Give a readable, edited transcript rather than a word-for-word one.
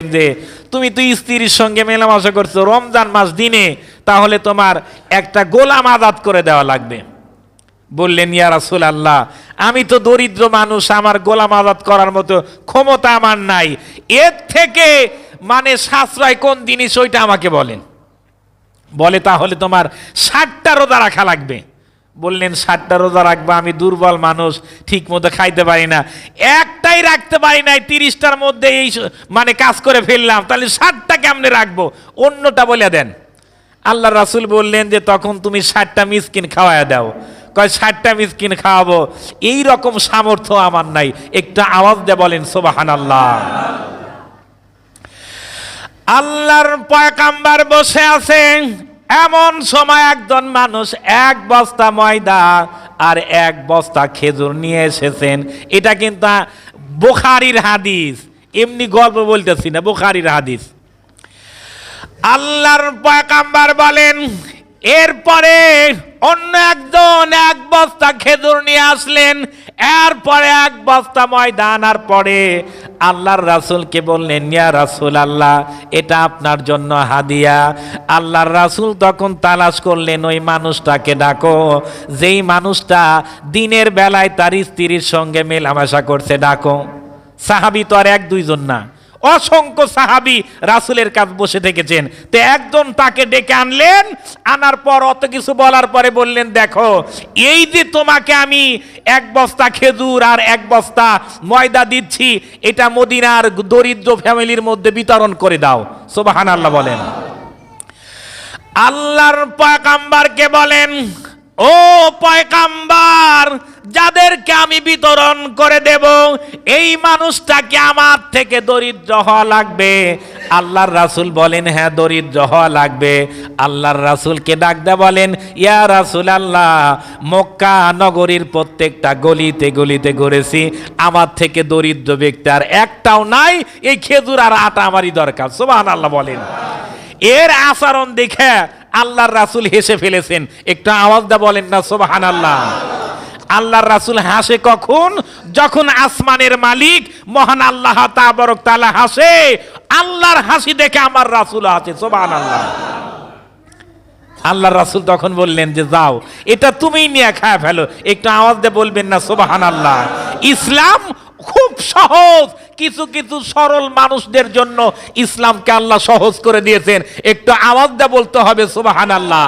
যে তুমি তো স্ত্রীর সঙ্গে মেলামেশা করছো রমজান মাস দিনে, তাহলে তোমার একটা গোলাম আজাদ করে দেওয়া লাগবে। বললেন, ইয়া রাসূলুল্লাহ, আমি তো দরিদ্র মানুষ, আমার গোলাম আজাদ করার মতো ক্ষমতা আমার নাই। এর থেকে মানে সাশ্রয় কোন জিনিস ওইটা আমাকে বলেন। বলে, তাহলে তোমার 60টা রোজা রাখা লাগবে। বললেন, 60টা রোজা রাখবো? আমি দুর্বল মানুষ, ঠিক মতো খাইতে পারি না, একটাই রাখতে পারি নাই, 30টার মধ্যে এই মানে কাজ করে ফেললাম, তাহলে 60টা কেমনে রাখবো? অন্যটা বলে দেন। আল্লাহ রাসূল বললেন যে তখন তুমি 60টা মিসকিন খাওয়ায় দাও। কয়, 60টা মিসকিন খাওয়াবো এই রকম সামর্থ্য আমার নাই। একটা আওয়াজ দিয়ে বলেন সুবহানাল্লাহ। আল্লাহর পয়গম্বর বসে আছেন, এমন সময় একজন মানুষ 1 বস্তা ময়দা আর 1 বস্তা খেজুর নিয়ে এসেছেন। এটা কিন্তু বুখারীর হাদিস, এমনি গল্প বলতেছি না, বুখারীর হাদিস। আল্লাহর পয়গম্বর বলেন, এরপরে অন্য একজন 1 বস্তা খেজুর নিয়ে আসলেন, এরপরে 1 বস্তা ময়দা আনার পরে আল্লাহর রাসূলকে বললেন, ইয়া রাসূলুল্লাহ, এটা আপনার জন্য হাদিয়া। আল্লাহর রাসূল তখন তালাশ করলেন, ওই মানুষটাকে ডাকো, যেই মানুষটা দিনের বেলায় তার স্ত্রীর সঙ্গে মেলামেশা করছে, ডাকো। সাহাবী তো আর 1-2 জন না, অসংখ্য সাহাবী রাসূলের কাছে বসে থেকেছেন। তো একজন তাকে ডেকে আনলেন, আনার পর অত কিছু বলার পরে বললেন, দেখো, এই যে তোমাকে আমি 1 বস্তা খেজুর আর 1 বস্তা ময়দা দিচ্ছি, এটা মদিনার দরিদ্র ফ্যামিলির মধ্যে বিতরণ করে দাও। সুবহানাল্লাহ বলেন। আল্লাহর পয়গম্বরকে বলেন, ও পয়গম্বর, যাদেরকে আমি বিতরণ করে দেব এই মানুষটাকে আমার থেকে দরিদ্র হওয়া লাগবে। আল্লাহর রাসূল বলেন, হ্যাঁ, দরিদ্র হওয়া লাগবে। আল্লাহর রাসূলকে ডাক দেয়া বলেন, ইয়া রাসূলুল্লাহ, মক্কা নগরীর প্রত্যেকটা গলিতে গলিতে ঘুরেছি, আমার থেকে দরিদ্র ব্যক্তি আর একটাও নাই। এই খেজুর আর আটা আমারই দরকার। সুবহানাল্লাহ বলেন। এর আচরণ দেখে আল্লাহর রাসূল হেসে ফেলেছেন। একটু আওয়াজ দিয়ে বলেন না সুবহানাল্লাহ। আল্লাহর রাসূল হাসে কখন? যখন আসমানের মালিক মহান আল্লাহ তাবারক তাআলা হাসে, আল্লাহর হাসি দেখে আমার রাসূল হাসে। সুবহানাল্লাহ। আল্লাহর রাসূল তখন বললেন যে যাও, এটা তুমিই নিয়ে খায় ফেলো। একটু আওয়াজ দিয়ে বলবেন না সুবহানাল্লাহ। ইসলাম খুব সহজ, কিছু কিছু সরল মানুষদের জন্য ইসলামকে আল্লাহ সহজ করে দিয়েছেন। একটু আওয়াজ দিয়ে বলতে হবে সুবহানাল্লাহ।